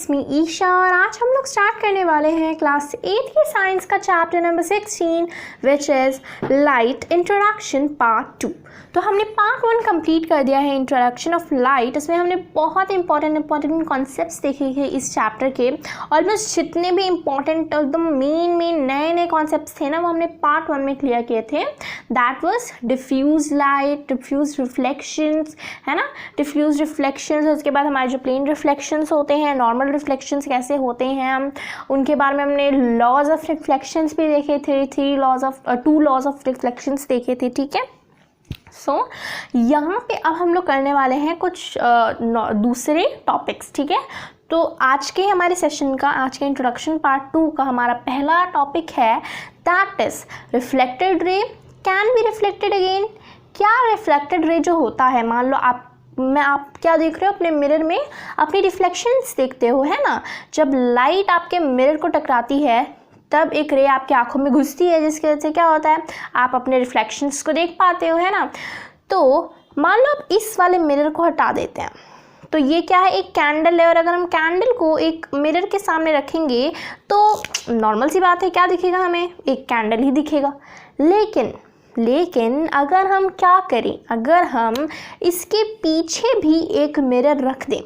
It's me Isha और आज हम लोग स्टार्ट करने वाले हैं क्लास 8 की साइंस का chapter number 16 which is light introduction part 2। तो हमने पार्ट 1 कंप्लीट कर दिया है, इंट्रोडक्शन ऑफ लाइट। इसमें हमने बहुत इंपॉर्टेंट कॉन्सेप्ट्स देखे हैं इस चैप्टर के। ऑलमोस्ट जितने भी इंपॉर्टेंट एकदम मेन नए कॉन्सेप्ट्स थे ना, वो हमने पार्ट 1 में क्लियर किए थे। That was diffuse light, diffuse reflections, है ना, डिफ्यूज रिफ्लेक्शंस। उसके बाद हमारे जो प्लेन रिफ्लेक्शंस होते हैं, नॉर्मल रिफ्लेक्शंस कैसे होते हैं, हम उनके बारे में हमने लॉज ऑफ रिफ्लेक्शंस भी देखे थे, टू लॉज ऑफ रिफ्लेक्शंस देखे थे। ठीक है, सो यहाँ पे अब हम लोग करने वाले हैं कुछ दूसरे टॉपिक्स। ठीक है, तो आज के हमारे सेशन का, आज के इंट्रोडक्शन पार्ट 2 का हमारा पहला टॉपिक है that is reflected ray can be reflected again. क्या रिफ्लेक्टेड रे जो होता है, मान लो आप क्या देख रहे हो अपने मिरर में, अपनी रिफ्लेक्शंस देखते हो, है ना। जब लाइट आपके मिरर को टकराती है तब एक रे आपकी आंखों में घुसती है, जिसकी वजह से क्या होता है, आप अपने रिफ्लेक्शंस को देख पाते हो, है ना। तो मान लो आप इस वाले मिरर को हटा देते हैं, तो ये क्या है, एक कैंडल है। और अगर हम कैंडल को एक मिरर के सामने रखेंगे तो नॉर्मल सी बात है, क्या दिखेगा हमें, एक कैंडल ही दिखेगा। लेकिन अगर हम क्या करें, अगर हम इसके पीछे भी एक मिरर रख दें,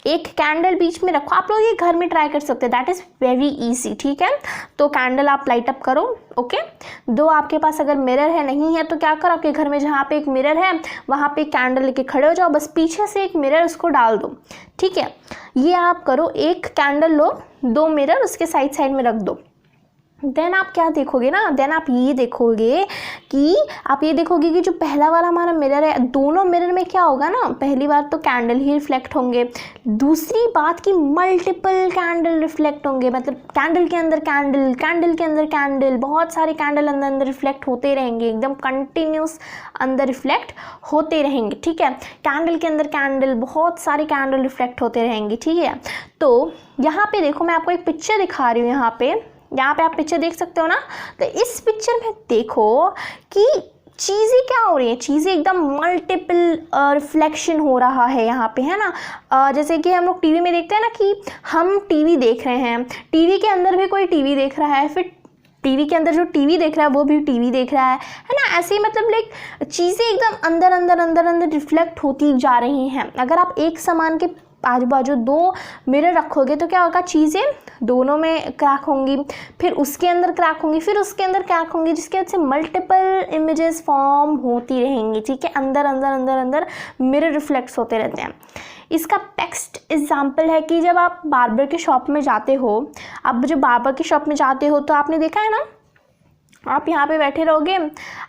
एक कैंडल बीच में रखो, आप लोग ये घर में ट्राई कर सकते हैं, दैट इज़ वेरी इजी। ठीक है, तो कैंडल आप लाइट अप करो। ओके, दो आपके पास अगर मिरर है, नहीं है तो क्या करो, आपके घर में जहाँ पे एक मिरर है वहाँ पे कैंडल लेके खड़े हो जाओ, बस पीछे से एक मिरर उसको डाल दो। ठीक है, ये आप करो, एक कैंडल लो, दो मिरर उसके साइड में रख दो। देन आप क्या देखोगे ना, देन आप ये देखोगे कि जो पहला वाला हमारा मिरर है, दोनों मिरर में क्या होगा ना, पहली बार तो कैंडल ही रिफ्लेक्ट होंगे, दूसरी बात कि मल्टीपल कैंडल रिफ्लेक्ट होंगे, मतलब कैंडल के अंदर कैंडल, कैंडल के अंदर कैंडल, बहुत सारे कैंडल अंदर रिफ्लेक्ट होते रहेंगे, एकदम कंटिन्यूस अंदर रिफ्लेक्ट होते रहेंगे। ठीक है, कैंडल के अंदर कैंडल, बहुत सारे कैंडल रिफ्लेक्ट होते रहेंगे। ठीक है, तो यहाँ पे देखो, मैं आपको एक पिक्चर दिखा रही हूँ, यहाँ पे आप पिक्चर देख सकते हो ना। तो इस पिक्चर में देखो कि चीज़ें क्या हो रही हैं, चीज़ें एकदम मल्टीपल रिफ्लेक्शन हो रहा है यहाँ पे, है ना। जैसे कि हम लोग टीवी में देखते हैं ना कि हम टीवी देख रहे हैं, टीवी के अंदर भी कोई टीवी देख रहा है, फिर टीवी के अंदर जो टीवी देख रहा है वो भी टीवी देख रहा है ना। ऐसे ही मतलब लाइक चीज़ें एकदम अंदर रिफ्लेक्ट होती जा रही हैं। अगर आप एक सामान के आजू बाजू दो मिरर रखोगे तो क्या होगा, चीज़ें दोनों में क्रैक होंगी, फिर उसके अंदर क्रैक होंगी, फिर उसके अंदर क्रैक होंगी, जिसके वजह से मल्टीपल इमेजेस फॉर्म होती रहेंगी। ठीक है, अंदर मिरर रिफ्लेक्ट्स होते रहते हैं। इसका बेस्ट एग्जाम्पल है कि जब आप बार्बर के शॉप में जाते हो, आप जब बार्बर की शॉप में जाते हो तो आपने देखा है ना, आप यहाँ पे बैठे रहोगे,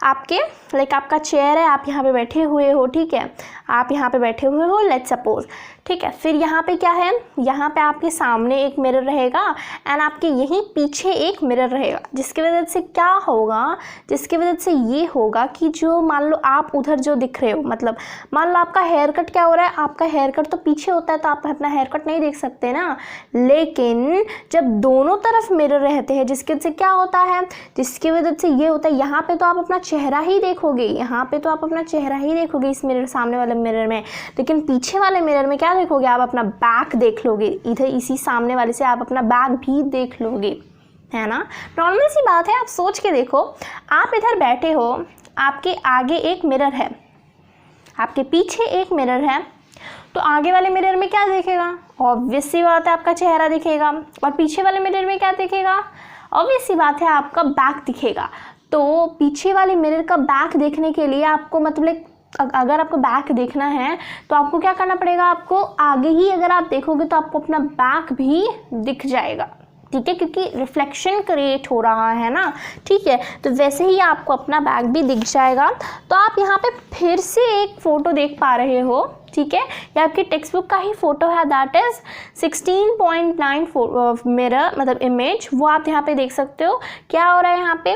आपके लाइक आपका चेयर है, आप यहाँ पे बैठे हुए हो। ठीक है, आप यहाँ पे बैठे हुए हो, लेट्स सपोज। ठीक है, फिर यहाँ पे क्या है, यहाँ पे आपके सामने एक मिरर रहेगा एंड आपके यहीं पीछे एक मिरर रहेगा, जिसकी वजह से क्या होगा, जिसकी वजह से ये होगा कि जो मान लो आप उधर जो दिख रहे हो, मतलब मान लो आपका हेयर कट क्या हो रहा है, आपका हेयर कट तो पीछे होता है तो आप अपना हेयर कट नहीं देख सकते ना। लेकिन जब दोनों तरफ मिरर रहते हैं, जिसकी वजह से क्या होता है, जिसकी वजह से ये होता है, यहाँ पे तो आप अपना चेहरा ही देखोगे, यहाँ पे तो आप अपना चेहरा ही देखोगे इस मिरर, सामने वाले मिरर में, लेकिन पीछे वाले मिरर में क्या देखोगे, आप अपना बैक देख लोगे, इधर इसी सामने वाले से आप अपना बैक भी देख लोगे, है ना। नॉर्मल सी बात है, आप सोच के देखो, आप इधर बैठे हो, आपके आगे एक मिरर है, आपके पीछे एक मिरर है, तो आगे वाले मिरर में क्या दिखेगा, ऑब्वियस सी बात है आपका चेहरा दिखेगा, और पीछे वाले मिरर में क्या दिखेगा, ऑब्वियस सी बात है आपका बैक दिखेगा। तो पीछे वाले मिरर का बैक देखने के लिए आपको, मतलब अगर आपको बैक देखना है तो आपको क्या करना पड़ेगा, आपको आगे ही अगर आप देखोगे तो आपको अपना बैक भी दिख जाएगा। ठीक है, क्योंकि रिफ्लेक्शन क्रिएट हो रहा है ना। ठीक है, तो वैसे ही आपको अपना बैक भी दिख जाएगा। तो आप यहाँ पे फिर से एक फ़ोटो देख पा रहे हो। ठीक है, ये आपकी टेक्स्ट बुक का ही फ़ोटो है, दैट इज़ 16.9 मिरर मतलब इमेज, वो आप यहाँ पे देख सकते हो। क्या हो रहा है यहाँ पे,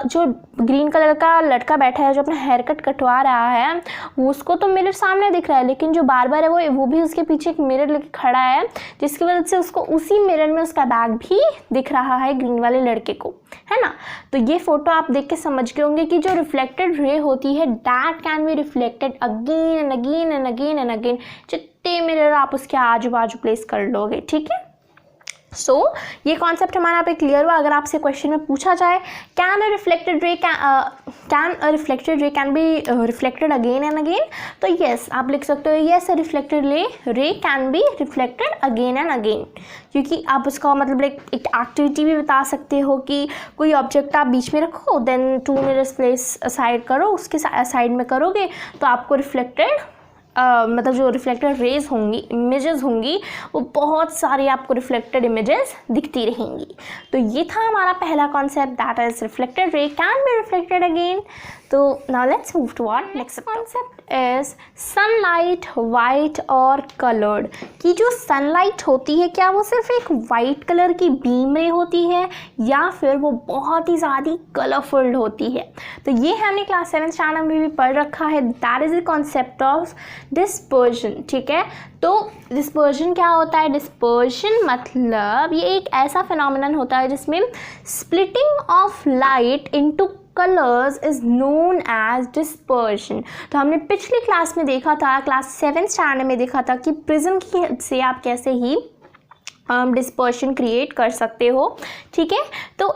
जो ग्रीन कलर का लड़का बैठा है जो अपना हेयर कट कटवा रहा है, उसको तो मिरर सामने दिख रहा है, लेकिन जो बार्बर है वो भी उसके पीछे एक मिरर लेके खड़ा है, जिसकी वजह से उसको उसी मिरर में उसका बैग भी दिख रहा है ग्रीन वाले लड़के को, है ना। तो ये फ़ोटो आप देख के समझ गए होंगे कि जो रिफ्लेक्टेड रे होती है, that can be reflected again and again and again and again. जितने मिरर आप उसके आजू बाजू प्लेस कर लोगे, ठीक है। सो ये कॉन्सेप्ट हमारा यहाँ पे क्लियर हुआ। अगर आपसे क्वेश्चन में पूछा जाए can a reflected ray can be reflected again and again, तो यस आप लिख सकते हो yes, a reflected ray can be reflected again and again, क्योंकि आप उसका मतलब एक एक्टिविटी भी बता सकते हो कि कोई ऑब्जेक्ट आप बीच में रखो, देन 2 मिरर्स प्लेस साइड करो, उसके साइड में करोगे तो आपको रिफ्लेक्टेड मतलब जो रिफ्लेक्टेड रेज होंगी, इमेजेस होंगी, वो बहुत सारी आपको रिफ्लेक्टेड इमेजेस दिखती रहेंगी। तो ये था हमारा पहला concept, that is reflected ray can be reflected again. तो now let's move to our next concept is sunlight, white और कलर्ड। कि जो सनलाइट होती है क्या वो सिर्फ एक वाइट कलर की बीम रे होती है या फिर वो बहुत ही ज़्यादा कलरफुल होती है। तो ये हमने क्लास 7 स्टैंडर्ड में भी पढ़ रखा है, that is the concept of dispersion, ठीक है। तो डिस्पर्जन क्या होता है? डिस्पर्जन मतलब ये एक ऐसा फिनोमिनन होता है जिसमें splitting of light into colours is known as dispersion. तो हमने पिछली क्लास में देखा था, क्लास 7 स्टैंडर्ड में देखा था कि प्रिज्म की हेल्प से आप कैसे ही डिस्पर्शन क्रिएट कर सकते हो, ठीक है। तो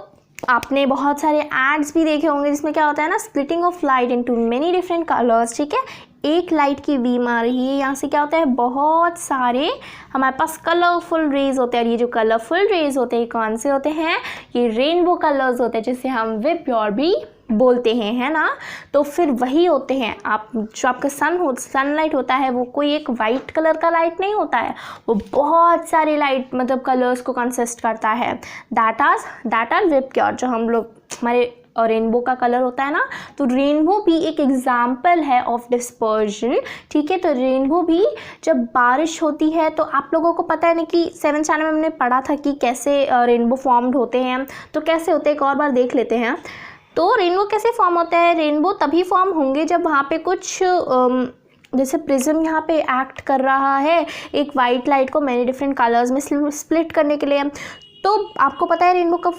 आपने बहुत सारे एड्स भी देखे होंगे जिसमें क्या होता है ना, splitting of light into many different colours, ठीक है। एक लाइट की बीम आ रही है, यहाँ से क्या होता है, बहुत सारे हमारे पास कलरफुल रेज होते हैं। और ये जो कलरफुल रेज होते हैं कौन से होते हैं? ये रेनबो कलर्स होते हैं, जिसे हम विबग्योर भी बोलते हैं, है ना। तो फिर वही होते हैं, आप जो आपका सनलाइट होता है वो कोई एक वाइट कलर का लाइट नहीं होता है, वो बहुत सारे लाइट मतलब कलर्स को कंसिस्ट करता है। दैट आर विबग्योर, जो हम लोग हमारे रेनबो का कलर होता है ना, तो रेनबो भी एक एग्जाम्पल है ऑफ डिस्पर्जन, ठीक है। तो रेनबो भी जब बारिश होती है, तो आप लोगों को पता है ना कि 7th स्टैंडर्ड में हमने पढ़ा था कि कैसे रेनबो फॉर्म्ड होते हैं। तो कैसे होते हैं एक और बार देख लेते हैं। तो रेनबो कैसे फॉर्म होता है? रेनबो तभी फॉर्म होंगे जब वहाँ पे कुछ जैसे प्रिज्म यहाँ पे एक्ट कर रहा है एक वाइट लाइट को मैनी डिफरेंट कलर्स में स्प्लिट करने के लिए। तो आपको पता है रेनबो कब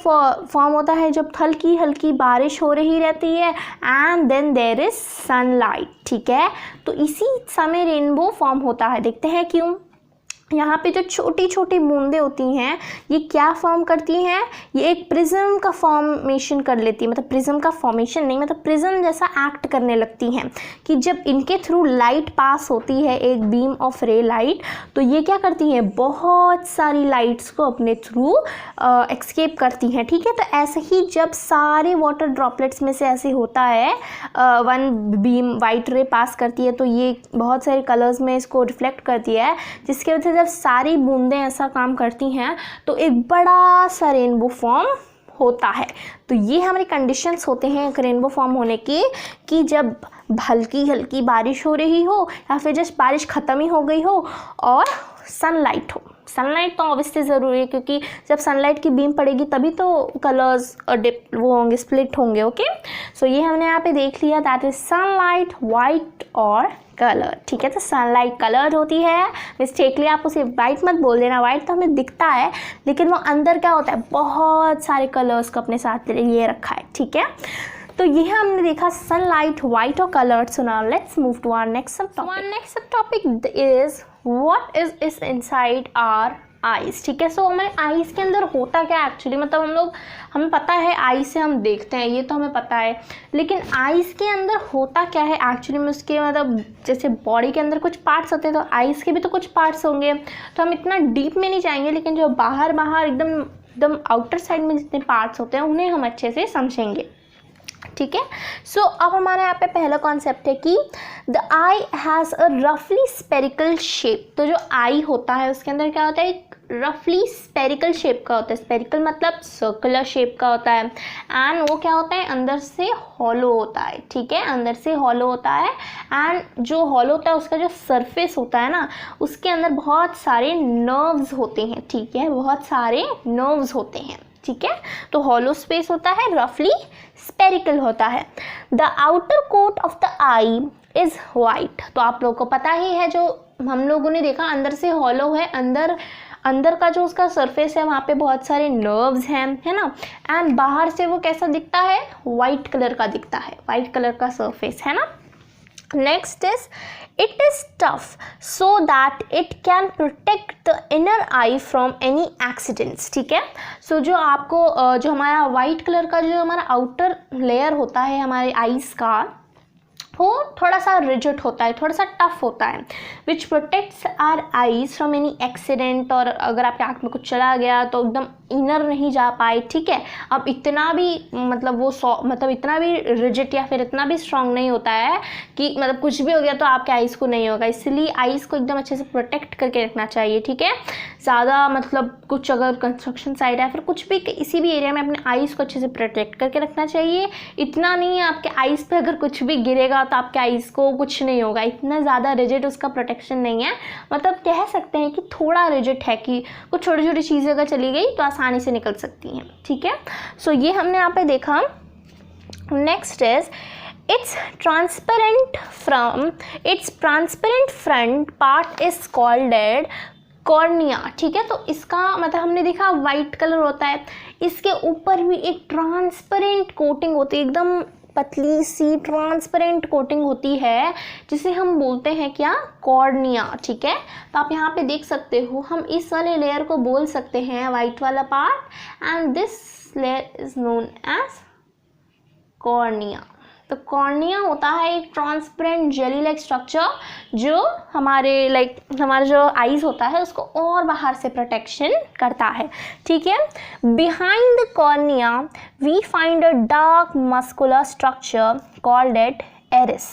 फॉर्म होता है? जब हल्की हल्की बारिश हो रही रहती है and then there is sunlight, ठीक है। तो इसी समय रेनबो फॉर्म होता है। देखते हैं क्यों। यहाँ पे जो छोटी छोटी बूंदें होती हैं ये क्या फॉर्म करती हैं? ये एक प्रिज्म का फॉर्मेशन कर लेती है, मतलब प्रिज्म का फॉर्मेशन नहीं, मतलब प्रिज्म जैसा एक्ट करने लगती हैं कि जब इनके थ्रू लाइट पास होती है, एक बीम ऑफ रे लाइट, तो ये क्या करती हैं, बहुत सारी लाइट्स को अपने थ्रू एक्सकेप करती हैं, ठीक है। तो ऐसे ही जब सारे वाटर ड्रॉपलेट्स में से ऐसे होता है, वन बीम वाइट रे पास करती है तो ये बहुत सारे कलर्स में इसको रिफ्लेक्ट करती है, जिसके वजह से जब सारी बूंदें ऐसा काम करती हैं तो एक बड़ा सा रेनबो फॉर्म होता है। तो ये हमारे कंडीशंस होते हैं एक रेनबो फॉर्म होने के, कि जब हल्की हल्की बारिश हो रही हो या फिर जस्ट बारिश ख़त्म ही हो गई हो और सनलाइट हो। सनलाइट तो ऑब्वियसली ज़रूरी है, क्योंकि जब सनलाइट की बीम पड़ेगी तभी तो कलर्स वो होंगे, स्प्लिट होंगे, ओके। सो ये हमने यहाँ पे देख लिया, दैट इज सनलाइट, वाइट और कलर, ठीक है। तो सनलाइट कलर होती है, मिस्टेकली आप उसे वाइट मत बोल देना, वाइट तो हमें दिखता है लेकिन वो अंदर क्या होता है, बहुत सारे कलर्स को अपने साथ लिए रखा है, ठीक है। तो ये हमने देखा सनलाइट, वाइट और colour. So now let's move to our next topic. Next topic is what is inside our eyes, ठीक है। सो हमारे आइज़ के अंदर होता क्या एक्चुअली, मतलब हमें पता है आई से हम देखते हैं, ये तो हमें पता है, लेकिन आइज़ के अंदर होता क्या है एक्चुअली में, उसके मतलब जैसे बॉडी के अंदर कुछ पार्ट्स होते हैं तो आइज़ के भी तो कुछ पार्ट्स होंगे। तो हम इतना डीप में नहीं जाएंगे, लेकिन जो बाहर एकदम आउटर साइड में जितने पार्ट्स होते हैं उन्हें हम अच्छे से समझेंगे, ठीक है। सो अब हमारे यहाँ पे पहला कॉन्सेप्ट है कि द आई हैज़ अ रफली स्पेरिकल शेप। तो जो आई होता है उसके अंदर क्या होता है, एक रफली स्पेरिकल शेप का होता है। स्पेरिकल मतलब सर्कुलर शेप का होता है, एंड वो क्या होता है, अंदर से हॉलो होता है, ठीक है। अंदर से हॉलो होता है, एंड जो हॉलो होता है उसका जो सरफेस होता है ना, उसके अंदर बहुत सारे नर्व्स होते हैं, ठीक है। बहुत सारे नर्व्स होते हैं, ठीक है। तो हॉलो स्पेस होता है, रफली स्पेरिकल होता है। The outer coat of the eye is white. तो आप लोगों को पता ही है, जो हम लोगों ने देखा अंदर से हॉलो है, अंदर का जो उसका सरफेस है वहाँ पे बहुत सारे नर्व्स हैं, है ना। एंड बाहर से वो कैसा दिखता है, वाइट कलर का दिखता है, वाइट कलर का सरफेस, है ना। Next is it is tough so that it can protect the inner eye from any accidents. ठीक है, सो जो आपको जो हमारा वाइट कलर का जो हमारा आउटर लेयर होता है हमारे आईज का, वो थोड़ा सा रिजिड होता है, थोड़ा सा टफ होता है, विच protects are eyes from any accident. और अगर आपके आँख में कुछ चला गया तो एकदम इनर नहीं जा पाए, ठीक है। अब इतना भी मतलब वो मतलब इतना भी रिजिड या फिर इतना भी स्ट्रांग नहीं होता है कि मतलब कुछ भी हो गया तो आपके आईज़ को नहीं होगा, इसलिए आईज़ को एकदम अच्छे से प्रोटेक्ट करके रखना चाहिए, ठीक है। ज़्यादा मतलब कुछ अगर कंस्ट्रक्शन साइड है फिर कुछ भी किसी भी एरिया में अपने आईज़ को अच्छे से प्रोटेक्ट करके रखना चाहिए। इतना नहीं है आपके आईज़ पे अगर कुछ भी गिरेगा तो आपके आईज़ को कुछ नहीं होगा, इतना ज़्यादा रिजिड उसका प्रोटेक्शन नहीं है। मतलब कह सकते हैं कि थोड़ा रिजिड है कि कुछ छोटी छोटी चीज़ें अगर चली गई तो आसानी से निकल सकती हैं, ठीक है। सो ये हमने यहाँ पे देखा। Next is its transparent front part is called cornea, ठीक है। तो इसका मतलब हमने देखा वाइट कलर होता है, इसके ऊपर भी एक ट्रांसपेरेंट कोटिंग होती है, एकदम पतली सी ट्रांसपेरेंट कोटिंग होती है, जिसे हम बोलते हैं क्या, कॉर्निया, ठीक है। तो आप यहाँ पे देख सकते हो, हम इस वाले लेयर को बोल सकते हैं वाइट वाला part, and this layer is known as cornea. तो कॉर्निया होता है एक ट्रांसपेरेंट जेली लाइक स्ट्रक्चर जो हमारे हमारा जो आईज होता है उसको और बाहर से प्रोटेक्शन करता है, ठीक है। Behind the cornea we find a dark muscular structure called at iris.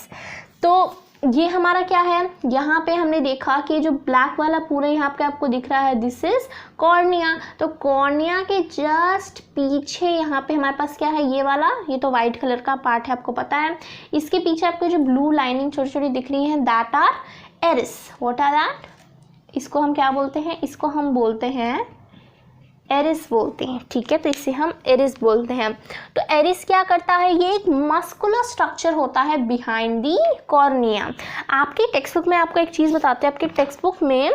तो ये हमारा क्या है, यहाँ पे हमने देखा कि जो ब्लैक वाला पूरा यहाँ पे आपको दिख रहा है, दिस इज कॉर्निया। तो कॉर्निया के जस्ट पीछे यहाँ पे हमारे पास क्या है, ये वाला, ये तो वाइट कलर का पार्ट है आपको पता है, इसके पीछे आपको जो ब्लू लाइनिंग छोटी छोटी दिख रही है, that are iris. What are that, इसको हम क्या बोलते हैं, इसको हम बोलते हैं एरिस बोलते हैं, ठीक है। तो इसे हम एरिस बोलते हैं। तो एरिस क्या करता है, ये एक मस्कुलर स्ट्रक्चर होता है बिहाइंड दी कॉर्निया। आपके टेक्स्ट बुक में आपको एक चीज़ बताते हैं, आपके टेक्स्ट बुक में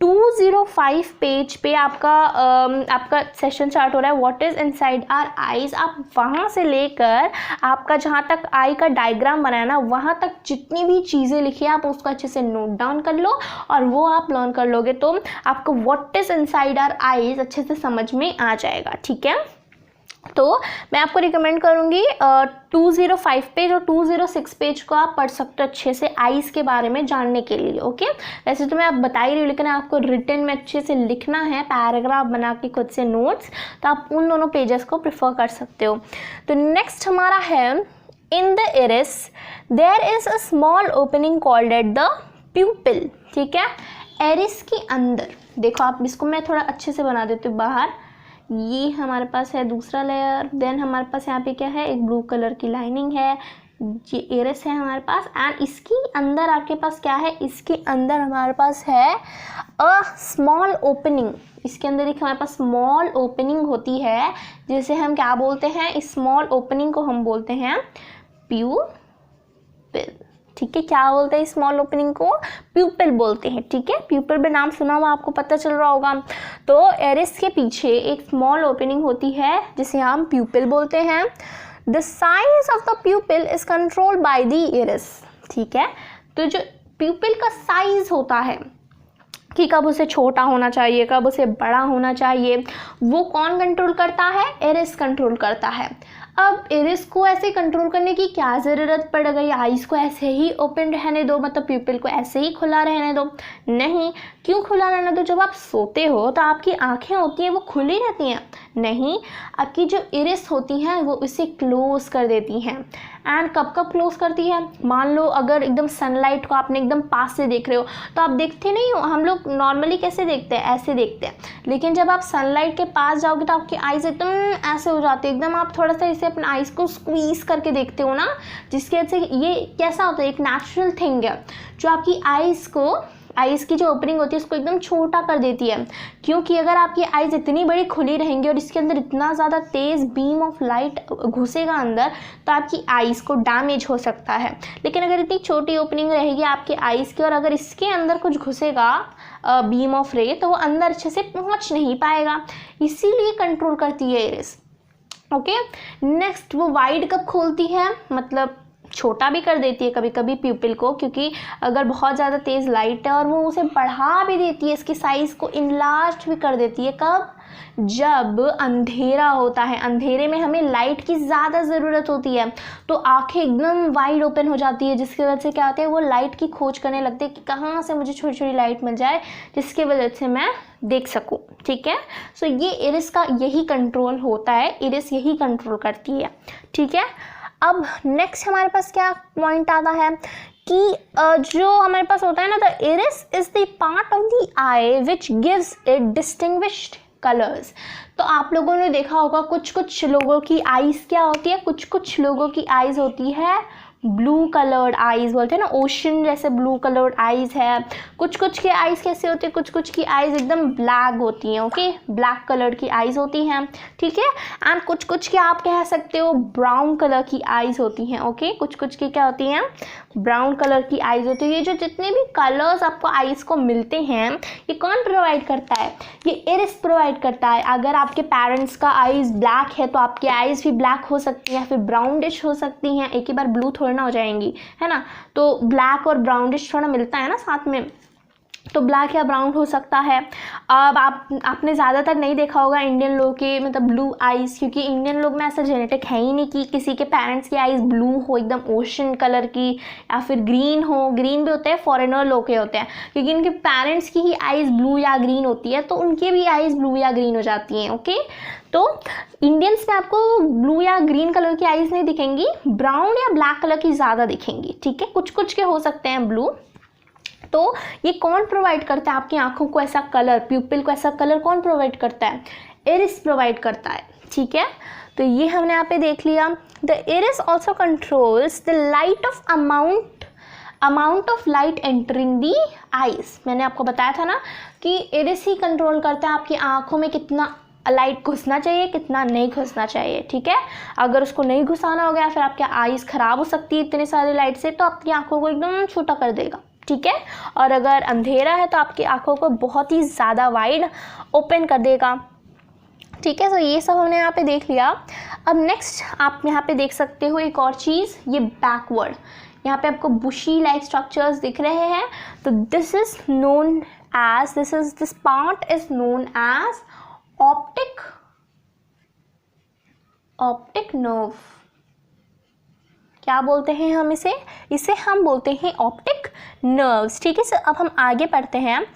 205 पेज पे आपका सेशन स्टार्ट हो रहा है, what is inside our eyes. आप वहाँ से लेकर आपका जहाँ तक आई का डायग्राम बनाया ना, वहाँ तक जितनी भी चीज़ें लिखी है आप उसको अच्छे से नोट डाउन कर लो, और वो आप लर्न कर लोगे तो आपको what is inside our eyes अच्छे से समझ में आ जाएगा, ठीक है। तो मैं आपको रिकमेंड करूँगी 205 पेज और 206 पेज को आप पढ़ सकते हो अच्छे से आईज़ के बारे में जानने के लिए, ओके। वैसे तो मैं आप बता ही रही हूँ, लेकिन आपको रिटन में अच्छे से लिखना है, पैराग्राफ बना के खुद से नोट्स, तो आप उन दोनों पेजेस को प्रेफर कर सकते हो। तो नेक्स्ट हमारा है, in the iris there is a small opening called at the pupil, ठीक है। एरिस के अंदर देखो, आप इसको मैं थोड़ा अच्छे से बना देती हूँ बाहर। ये हमारे पास है दूसरा लेयर, देन हमारे पास यहाँ पे क्या है, एक ब्लू कलर की लाइनिंग है, ये एरिस है हमारे पास, एंड इसके अंदर आपके पास क्या है, इसके अंदर हमारे पास है अ स्मॉल ओपनिंग। इसके अंदर एक हमारे पास स्मॉल ओपनिंग होती है, जिसे हम क्या बोलते हैं, इस स्मॉल ओपनिंग को हम बोलते हैं प्यूपिल, ठीक है। क्या बोलते हैं स्मॉल ओपनिंग को, प्यूपिल बोलते हैं, ठीक है। प्यूपिल में नाम सुना हुआ आपको पता चल रहा होगा। तो एरिस के पीछे एक स्मॉल ओपनिंग होती है जिसे हम प्यूपिल बोलते हैं। The size of the pupil is controlled by the iris, ठीक है। तो जो प्यूपिल का साइज होता है कि कब उसे छोटा होना चाहिए, कब उसे बड़ा होना चाहिए, वो कौन कंट्रोल करता है, एरिस कंट्रोल करता है। अब एरिस को ऐसे कंट्रोल करने की क्या ज़रूरत पड़ गई, आईज़ को ऐसे ही ओपन रहने दो, मतलब प्यूपिल को ऐसे ही खुला रहने दो, नहीं। क्यों खुला रहने दो, जब आप सोते हो तो आपकी आंखें होती हैं वो खुली रहती हैं, नहीं, आपकी जो इरिस होती हैं वो इसे क्लोज कर देती हैं। एंड कब कब क्लोज करती है, मान लो अगर एकदम सनलाइट को आपने एकदम पास से देख रहे हो तो आप देखते नहीं हो, हम लोग नॉर्मली कैसे देखते हैं, ऐसे देखते हैं, लेकिन जब आप सनलाइट के पास जाओगे तो आपकी आईज एकदम ऐसे हो जाती है, एकदम आप थोड़ा सा इसे अपने आईज को स्क्वीज करके देखते हो ना, जिसके वजह से ये कैसा होता है, एक नेचुरल थिंग है जो आपकी आईज़ की जो ओपनिंग होती है उसको एकदम छोटा कर देती है। क्योंकि अगर आपकी आईज़ इतनी बड़ी खुली रहेंगी और इसके अंदर इतना ज़्यादा तेज़ बीम ऑफ लाइट घुसेगा अंदर, तो आपकी आईज़ को डैमेज हो सकता है। लेकिन अगर इतनी छोटी ओपनिंग रहेगी आपकी आईज़ की और अगर इसके अंदर कुछ घुसेगा बीम ऑफ रे, तो वो अंदर अच्छे से पहुँच नहीं पाएगा, इसीलिए कंट्रोल करती है इरिस, ओके। नेक्स्ट, वो वाइड कब खोलती है, मतलब छोटा भी कर देती है कभी कभी प्यूपिल को, क्योंकि अगर बहुत ज़्यादा तेज़ लाइट है, और वो उसे बढ़ा भी देती है, इसकी साइज़ को इनलार्ज भी कर देती है। कब? जब अंधेरा होता है। अंधेरे में हमें लाइट की ज़्यादा ज़रूरत होती है, तो आंखें एकदम वाइड ओपन हो जाती है, जिसकी वजह से क्या होता है, वो लाइट की खोज करने लगते हैं कि कहाँ से मुझे छोटी छोटी लाइट मिल जाए जिसकी वजह से मैं देख सकूं। ठीक है, सो ये इरिस का यही कंट्रोल होता है, इरिस यही कंट्रोल करती है। ठीक है, अब नेक्स्ट हमारे पास क्या पॉइंट आता है कि जो हमारे पास होता है ना, the iris is the part of the I which gives it distinguished colours. तो आप लोगों ने देखा होगा कुछ लोगों की आईज क्या होती है, कुछ लोगों की आईज होती है ब्लू कलर्ड आईज, बोलते हैं ना ओशन जैसे ब्लू कलर्ड आईज है। कुछ की आईज कैसे होती है, कुछ की आईज एकदम ब्लैक होती हैं। ओके, ब्लैक कलर की आईज होती हैं। ठीक है, एंड कुछ की आप कह सकते हो ब्राउन कलर की आईज होती हैं। ओके, कुछ की क्या होती हैं, ब्राउन कलर की आईज होती है। ये जो जितने भी कलर्स आपको आईज को मिलते हैं, ये कौन प्रोवाइड करता है, ये इरिस प्रोवाइड करता है। अगर आपके पेरेंट्स का आईज ब्लैक है तो आपकी आईज भी ब्लैक हो सकती हैं, फिर ब्राउनिश हो सकती हैं, एक ही बार ब्लू थोड़ी ना हो जाएंगी, है ना। तो ब्लैक और ब्राउनिश थोड़ा मिलता है ना साथ में, तो ब्लैक या ब्राउन हो सकता है। अब आपने ज़्यादातर नहीं देखा होगा इंडियन लोग के मतलब ब्लू आइज़, क्योंकि इंडियन लोग में ऐसा जेनेटिक है ही नहीं कि किसी के पेरेंट्स की आइज़ ब्लू हो एकदम ओशन कलर की, या फिर ग्रीन हो। ग्रीन भी होते हैं, फॉरेनर लोग के होते हैं, क्योंकि उनके पेरेंट्स की ही आइज़ ब्लू या ग्रीन होती है, तो उनकी भी आइज़ ब्लू या ग्रीन हो जाती हैं। ओके, तो इंडियंस में आपको ब्लू या ग्रीन कलर की आइज़ नहीं दिखेंगी, ब्राउन या ब्लैक कलर की ज़्यादा दिखेंगी। ठीक है, कुछ के हो सकते हैं ब्लू। तो ये कौन प्रोवाइड करता है आपकी आंखों को ऐसा कलर, प्यूपिल को ऐसा कलर कौन प्रोवाइड करता है, इरिस प्रोवाइड करता है। ठीक है, तो ये हमने यहाँ पे देख लिया। The iris also controls the light of amount of light entering the eyes. मैंने आपको बताया था ना कि इरिस ही कंट्रोल करता है आपकी आंखों में कितना लाइट घुसना चाहिए, कितना नहीं घुसना चाहिए। ठीक है, अगर उसको नहीं घुसाना हो गया, फिर आपकी आईज खराब हो सकती है इतने सारे लाइट से, तो आपकी आंखों को एकदम छोटा कर देगा। ठीक है, और अगर अंधेरा है तो आपकी आंखों को बहुत ही ज़्यादा वाइड ओपन कर देगा। ठीक है, तो ये सब हमने यहाँ पे देख लिया। अब नेक्स्ट आप यहाँ पे देख सकते हो एक और चीज़, ये बैकवर्ड, यहाँ पे आपको बुशी लाइक स्ट्रक्चर्स दिख रहे हैं। तो this part is known as optic nerve. क्या बोलते हैं हम इसे हम बोलते हैं ऑप्टिक नर्व्स। ठीक है, सो अब हम आगे पढ़ते हैं।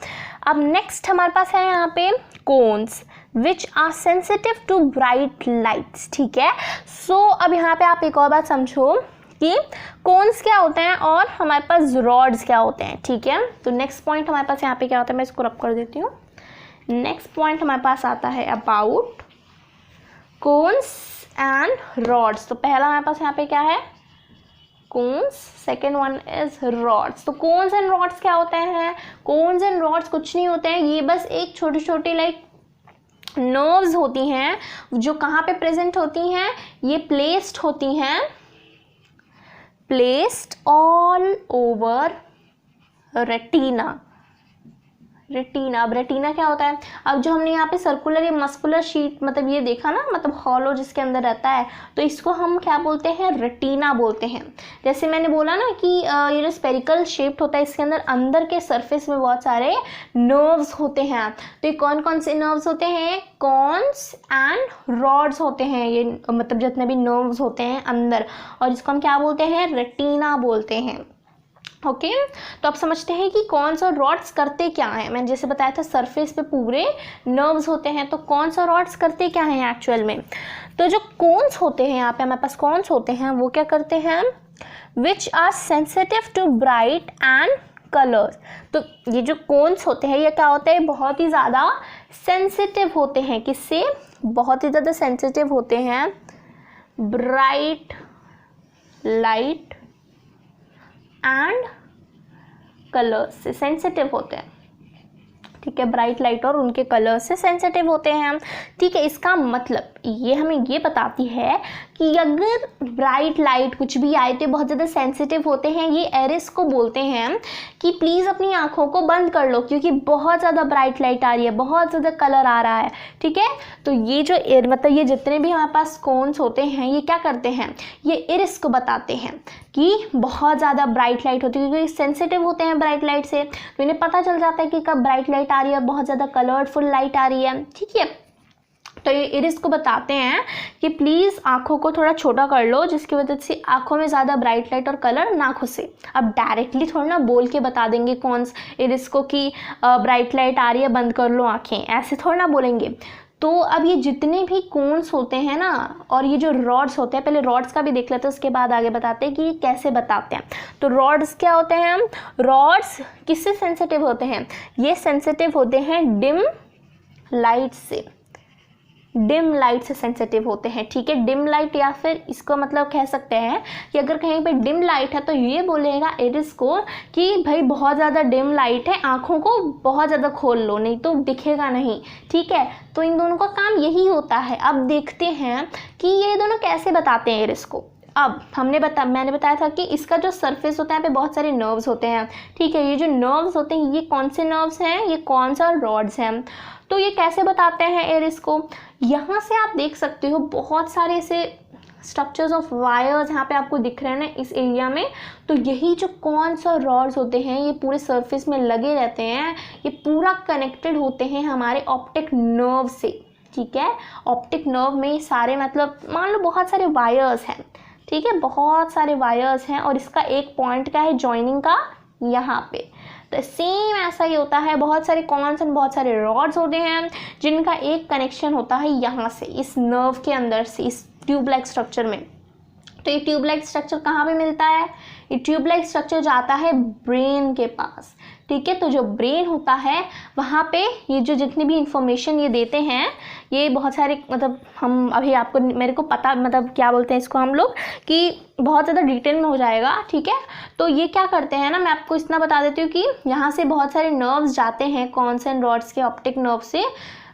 अब नेक्स्ट हमारे पास है यहाँ पे cones which are sensitive to bright lights. ठीक है, सो अब यहाँ पे आप एक और बात समझो कि कोन्स क्या होते हैं और हमारे पास रॉड्स क्या होते हैं। ठीक है, तो नेक्स्ट पॉइंट हमारे पास यहाँ पे क्या होता है, मैं इसको रब कर देती हूँ। नेक्स्ट पॉइंट हमारे पास आता है अबाउट कोन्स एंड रॉड्स। तो पहला हमारे पास यहाँ पे क्या है, cones, second one is rods. तो कोन्स एंड रॉड्स क्या होते हैं, कोन्स एंड रॉड्स कुछ नहीं होते हैं, ये बस एक छोटी छोटी लाइक नर्व्स होती हैं, जो कहाँ पे प्रेजेंट होती हैं, ये प्लेस्ड होती हैं, प्लेस्ड ऑल ओवर रेटिना। अब रेटिना क्या होता है, अब जो हमने यहाँ पे सर्कुलर या मस्कुलर शीट मतलब ये देखा ना, मतलब हॉलो जिसके अंदर रहता है, तो इसको हम क्या बोलते हैं, रेटिना बोलते हैं। जैसे मैंने बोला ना कि ये जो स्पेरिकल शेप्ड होता है, इसके अंदर के सरफेस में बहुत सारे नर्व्स होते हैं। तो ये कौन कौन से नर्व्स होते हैं, कॉन्स एंड रॉड्स होते हैं, ये मतलब जितने भी नर्व्स होते हैं अंदर, और इसको हम क्या बोलते हैं, रेटिना बोलते हैं। ओके, तो आप समझते हैं कि कॉन्स और रॉड्स करते क्या हैं। मैंने जैसे बताया था सरफेस पे पूरे नर्व्स होते हैं, तो कॉन्स और रॉड्स करते क्या हैं एक्चुअल में। तो जो कॉन्स होते हैं, यहाँ पे हमारे पास कॉन्स होते हैं, वो क्या करते हैं, which are sensitive to bright and colours. तो ये जो कॉन्स होते हैं, ये क्या होते हैं, बहुत ही ज़्यादा सेंसिटिव होते हैं। किससे, बहुत ही ज़्यादा सेंसिटिव होते हैं ब्राइट लाइट एंड कलर से सेंसिटिव होते हैं। ठीक है, ब्राइट लाइट और उनके कलर से सेंसिटिव होते हैं। ठीक है, इसका मतलब ये हमें ये बताती है कि अगर ब्राइट लाइट कुछ भी आए तो बहुत ज़्यादा सेंसिटिव होते हैं। ये एरिस को बोलते हैं कि प्लीज़ अपनी आँखों को बंद कर लो क्योंकि बहुत ज़्यादा ब्राइट लाइट आ रही है, बहुत ज़्यादा कलर आ रहा है, ठीक है। तो ये जो मतलब ये जितने भी हमारे पास कोन्स होते हैं ये क्या करते हैं, ये इरिस को बताते हैं कि बहुत ज़्यादा ब्राइट लाइट होती है, क्योंकि सेंसिटिव होते हैं ब्राइट लाइट से, तो इन्हें पता चल जाता है कि कब ब्राइट लाइट आ रही है, बहुत ज़्यादा कलरफुल लाइट आ रही है, ठीक है। तो ये इरिस को बताते हैं कि प्लीज़ आँखों को थोड़ा छोटा कर लो, जिसकी वजह से आँखों में ज़्यादा ब्राइट लाइट और कलर ना घुसे। अब डायरेक्टली थोड़ा ना बोल के बता देंगे कौन इरिस को कि ब्राइट लाइट आ रही है, बंद कर लो आँखें, ऐसे थोड़ा ना बोलेंगे। तो अब ये जितने भी कोन्स होते हैं ना, और ये जो रॉड्स होते हैं, पहले रॉड्स का भी देख लेते हैं, उसके बाद आगे बताते हैं कि ये कैसे बताते हैं। तो रॉड्स क्या होते हैं, रॉड्स किससे सेंसिटिव होते हैं, ये सेंसिटिव होते हैं डिम लाइट से, डिम लाइट से सेंसिटिव होते हैं, ठीक है। डिम लाइट, या फिर इसको मतलब कह सकते हैं कि अगर कहीं पे डिम लाइट है तो ये बोलेगा इरिस को कि भाई बहुत ज़्यादा डिम लाइट है, आँखों को बहुत ज़्यादा खोल लो नहीं तो दिखेगा नहीं, ठीक है। तो इन दोनों का काम यही होता है। अब देखते हैं कि ये दोनों कैसे बताते हैं इरिस को। अब मैंने बताया था कि इसका जो सरफेस होता है यहाँ पे बहुत सारे नर्व्स होते हैं, ठीक है। ये जो नर्व्स होते हैं ये कौन से नर्व्स हैं, ये कौन सा रॉड्स हैं। तो ये कैसे बताते हैं इरिस को, यहाँ से आप देख सकते हो बहुत सारे ऐसे स्ट्रक्चर्स ऑफ वायर्स यहाँ पे आपको दिख रहे हैं ना इस एरिया में। तो यही जो कौन सा रॉड्स होते हैं ये पूरे सरफेस में लगे रहते हैं, ये पूरा कनेक्टेड होते हैं हमारे ऑप्टिक नर्व से, ठीक है। ऑप्टिक नर्व में ये सारे मतलब मान लो बहुत सारे वायर्स हैं, ठीक है, बहुत सारे वायर्स हैं, और इसका एक पॉइंट का है जॉइनिंग का यहाँ पे। तो सेम ऐसा ही होता है, बहुत सारे कॉन्स एंड बहुत सारे रॉड्स होते हैं जिनका एक कनेक्शन होता है यहाँ से, इस नर्व के अंदर से, इस ट्यूब लाइक स्ट्रक्चर में। तो ये ट्यूब लाइक स्ट्रक्चर कहाँ पे मिलता है, ये ट्यूब लाइक स्ट्रक्चर जाता है ब्रेन के पास, ठीक है। तो जो ब्रेन होता है वहाँ पे ये जो जितनी भी इंफॉर्मेशन ये देते हैं, ये बहुत सारे मतलब हम अभी आपको मेरे को पता मतलब क्या बोलते हैं इसको हम लोग कि बहुत ज़्यादा डिटेल में हो जाएगा, ठीक है। तो ये क्या करते हैं ना, मैं आपको इतना बता देती हूँ कि यहाँ से बहुत सारे नर्व्स जाते हैं कॉन्स एंड रॉड्स के ऑप्टिक नर्व से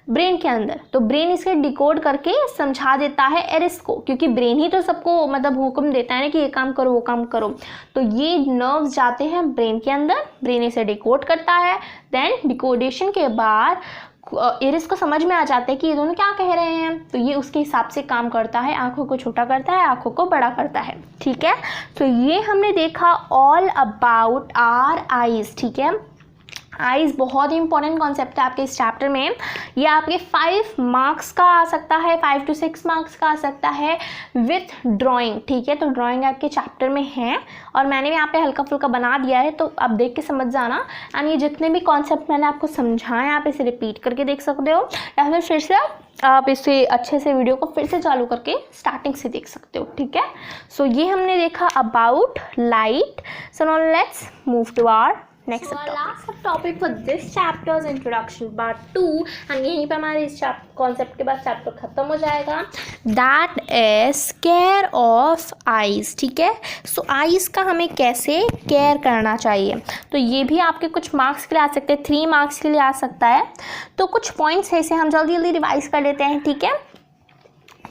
ब्रेन के अंदर। तो ब्रेन इसे डिकोड करके समझा देता है एरिस को, क्योंकि ब्रेन ही तो सबको मतलब हुक्म देता है ना कि ये काम करो वो काम करो। तो ये नर्व्स जाते हैं ब्रेन के अंदर, ब्रेन इसे डिकोड करता है। देन डिकोडेशन के बाद इरिस को समझ में आ जाता है कि ये दोनों क्या कह रहे हैं, तो ये उसके हिसाब से काम करता है, आंखों को छोटा करता है, आंखों को बड़ा करता है, ठीक है। तो ये हमने देखा ऑल अबाउट आवर आईज, ठीक है। आइज़ बहुत ही इंपॉर्टेंट कॉन्सेप्ट है आपके इस चैप्टर में। ये आपके 5 मार्क्स का आ सकता है, 5 to 6 मार्क्स का आ सकता है विथ ड्राइंग, ठीक है। तो ड्राइंग आपके चैप्टर में है और मैंने यहाँ पे हल्का फुल्का बना दिया है, तो आप देख के समझ जाना। एंड ये जितने भी कॉन्सेप्ट मैंने आपको समझाए आप इसे रिपीट करके देख सकते हो, या फिर से आप इसे अच्छे से वीडियो को फिर से चालू करके स्टार्टिंग से देख सकते हो, ठीक है। सो ये हमने देखा about light. So now let's move to our next last topic for this chapter's introduction part 2, and यहीं पे हमारे इस कॉन्सेप्ट के बाद चैप्टर खत्म हो जाएगा। That is care of eyes, ठीक है। सो आईज का हमें कैसे केयर करना चाहिए, तो ये भी आपके कुछ मार्क्स के लिए आ सकते हैं, 3 मार्क्स के लिए आ सकता है। तो कुछ पॉइंट्स है, इसे हम जल्दी जल्दी रिवाइज कर लेते हैं, ठीक है।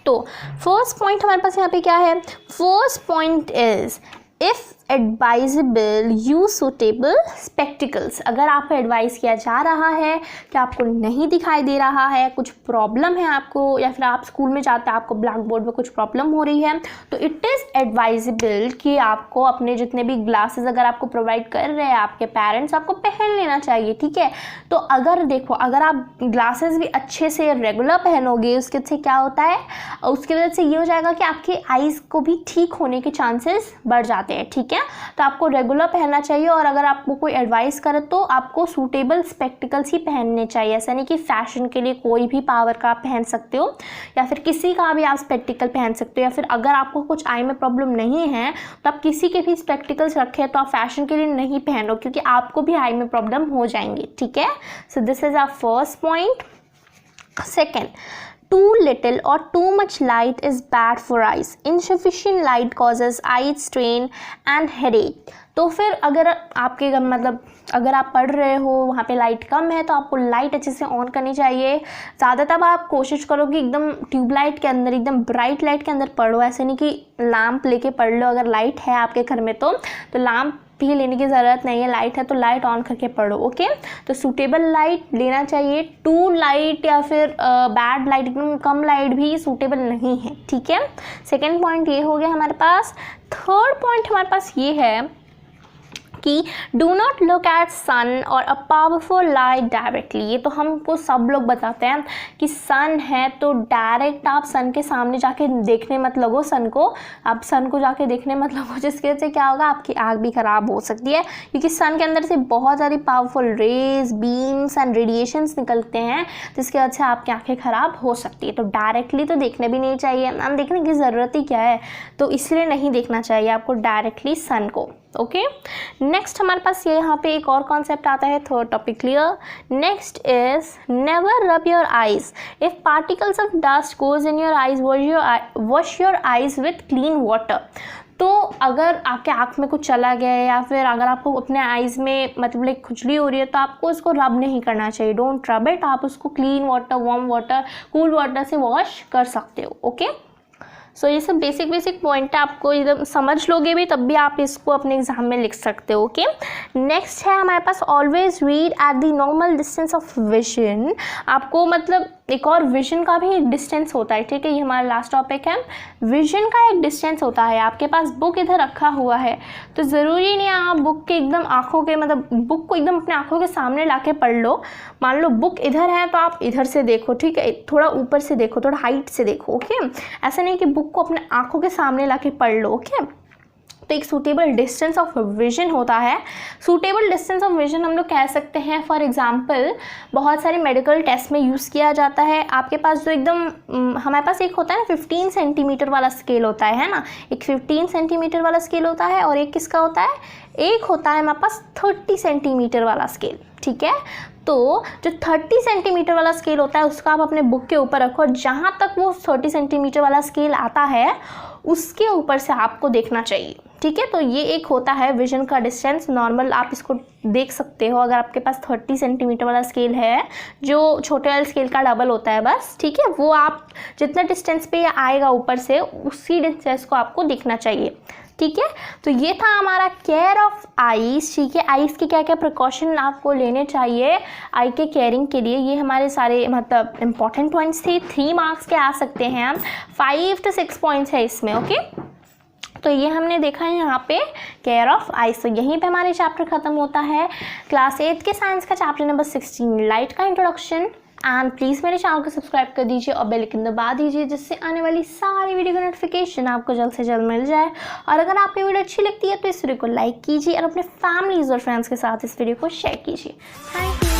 तो फर्स्ट पॉइंट हमारे पास यहाँ पे क्या है, first point is if advisable use suitable spectacles. अगर आपको एडवाइस किया जा रहा है कि आपको नहीं दिखाई दे रहा है, कुछ प्रॉब्लम है आपको, या फिर आप स्कूल में जाते हैं आपको ब्लैक बोर्ड में कुछ प्रॉब्लम हो रही है, तो इट इज़ एडवाइजेबल कि आपको अपने जितने भी ग्लासेस अगर आपको प्रोवाइड कर रहे हैं आपके पेरेंट्स, आपको पहन लेना चाहिए, ठीक है। तो अगर देखो, अगर आप ग्लासेस भी अच्छे से रेगुलर पहनोगे, उसके से क्या होता है, उसकी वजह से ये हो जाएगा कि आपके आईज़ को भी ठीक होने के चांसेस बढ़ जाते हैं, ठीक है। तो आपको रेगुलर पहनना चाहिए, और अगर आपको कोई एडवाइस करे तो आपको सूटेबल स्पेक्टिकल्स ही पहनने चाहिए। ऐसा नहीं कि फैशन के लिए कोई भी पावर का आप पहन सकते हो, या फिर किसी का भी आप स्पेक्टिकल पहन सकते हो, या फिर अगर आपको कुछ आई में प्रॉब्लम नहीं है तो आप किसी के भी स्पेक्टिकल्स रखें, तो आप फैशन के लिए नहीं पहनो, क्योंकि आपको भी आई में प्रॉब्लम हो जाएंगी, ठीक है। So this is our first point. Second, too little or too much light is bad for eyes. Insufficient light causes eye strain and headache. तो फिर अगर आपके मतलब अगर आप पढ़ रहे हो वहाँ पे लाइट कम है तो आपको लाइट अच्छे से ऑन करनी चाहिए। ज़्यादातर आप कोशिश करो कि एकदम ट्यूबलाइट के अंदर, एकदम ब्राइट लाइट के अंदर पढ़ो, ऐसे नहीं कि लैंप लेके पढ़ लो। अगर लाइट है आपके घर में तो लैंप भी लेने की ज़रूरत नहीं है, लाइट है तो लाइट ऑन करके पढ़ो। ओके, तो सूटेबल लाइट लेना चाहिए। टू लाइट या फिर बैड लाइट, एकदम कम लाइट भी सूटेबल नहीं है, ठीक है। सेकेंड पॉइंट ये हो गया हमारे पास। थर्ड पॉइंट हमारे पास ये है कि डू नॉट लुक एट सन और अ पावरफुल लाइट डायरेक्टली। ये तो हमको सब लोग बताते हैं कि सन है तो डायरेक्ट आप सन के सामने जाके देखने मत लगो सन को। आप सन को जाके देखने मत लगो, जिसकी वजह से क्या होगा, आपकी आँख भी ख़राब हो सकती है, क्योंकि सन के अंदर से बहुत सारी powerful rays, beams and radiations निकलते हैं, जिसकी वजह से आपकी आँखें ख़राब हो सकती है। तो डायरेक्टली तो देखने भी नहीं चाहिए, हम देखने की ज़रूरत ही क्या है, तो इसलिए नहीं देखना चाहिए आपको डायरेक्टली सन को। ओके, नेक्स्ट हमारे पास ये यहाँ पे एक और कॉन्सेप्ट आता है। Third topic clear. Next is never rub your eyes if particles of dust goes in your eyes, wash your eyes with clean water. तो अगर आपके आँख में कुछ चला गया है या फिर अगर आपको अपने आइज़ में मतलब लाइक खुजली हो रही है तो आपको उसको रब नहीं करना चाहिए। डोंट रब इट, आप उसको clean water, warm water, cool water से वॉश कर सकते हो। ओके, सो ये सब बेसिक पॉइंट है, आपको एकदम समझ लोगे भी तब भी आप इसको अपने एग्जाम में लिख सकते हो। ओके, नेक्स्ट है हमारे पास always read at the normal distance of vision. आपको मतलब एक और विजन का भी एक डिस्टेंस होता है, ठीक है, ये हमारा लास्ट टॉपिक है। विजन का एक डिस्टेंस होता है। आपके पास बुक इधर रखा हुआ है तो ज़रूरी नहीं है आप बुक के एकदम आँखों के मतलब बुक को एकदम अपने आँखों के सामने ला के पढ़ लो। मान लो बुक इधर है तो आप इधर से देखो, ठीक है, थोड़ा ऊपर से देखो, थोड़ा हाइट से देखो। ओके, ऐसा नहीं कि बुक को अपने आँखों के सामने ला के पढ़ लो। ओके, तो एक सूटेबल डिस्टेंस ऑफ विजन होता है। सूटेबल डिस्टेंस ऑफ विजन हम लोग कह सकते हैं, फॉर एग्जांपल बहुत सारे मेडिकल टेस्ट में यूज़ किया जाता है। आपके पास जो एकदम हमारे पास एक होता है ना 15 सेंटीमीटर वाला स्केल होता है ना, एक 15 सेंटीमीटर वाला स्केल होता है और एक किसका होता है, एक होता है हमारे पास 30 सेंटीमीटर वाला स्केल, ठीक है। तो जो 30 सेंटीमीटर वाला स्केल होता है उसका आप अपने बुक के ऊपर रखो, जहाँ तक वो 30 सेंटीमीटर वाला स्केल आता है उसके ऊपर से आपको देखना चाहिए, ठीक है। तो ये एक होता है विजन का डिस्टेंस, नॉर्मल आप इसको देख सकते हो। अगर आपके पास 30 सेंटीमीटर वाला स्केल है जो छोटे वाले स्केल का डबल होता है बस, ठीक है, वो आप जितना डिस्टेंस पे आएगा ऊपर से उसी डिस्टेंस को आपको देखना चाहिए, ठीक है। तो ये था हमारा केयर ऑफ आईज, ठीक है। आईज के क्या क्या प्रिकॉशन आपको लेने चाहिए आई के केयरिंग के लिए, ये हमारे सारे मतलब इंपॉर्टेंट पॉइंट्स थे। 3 मार्क्स के आ सकते हैं हम, 5 to 6 पॉइंट्स है इसमें। ओके, तो ये हमने देखा है यहाँ पे केयर ऑफ आइज। तो यहीं पे हमारे चैप्टर ख़त्म होता है, क्लास 8 के साइंस का चैप्टर नंबर 16 लाइट का इंट्रोडक्शन। एंड प्लीज़ मेरे चैनल को सब्सक्राइब कर दीजिए और बेल आइकन दबा दीजिए, जिससे आने वाली सारी वीडियो की नोटिफिकेशन आपको जल्द से जल्द मिल जाए। और अगर आपकी वीडियो अच्छी लगती है तो इस वीडियो को लाइक कीजिए और अपने फैमिलीज़ और फ्रेंड्स के साथ इस वीडियो को शेयर कीजिए। Thank you.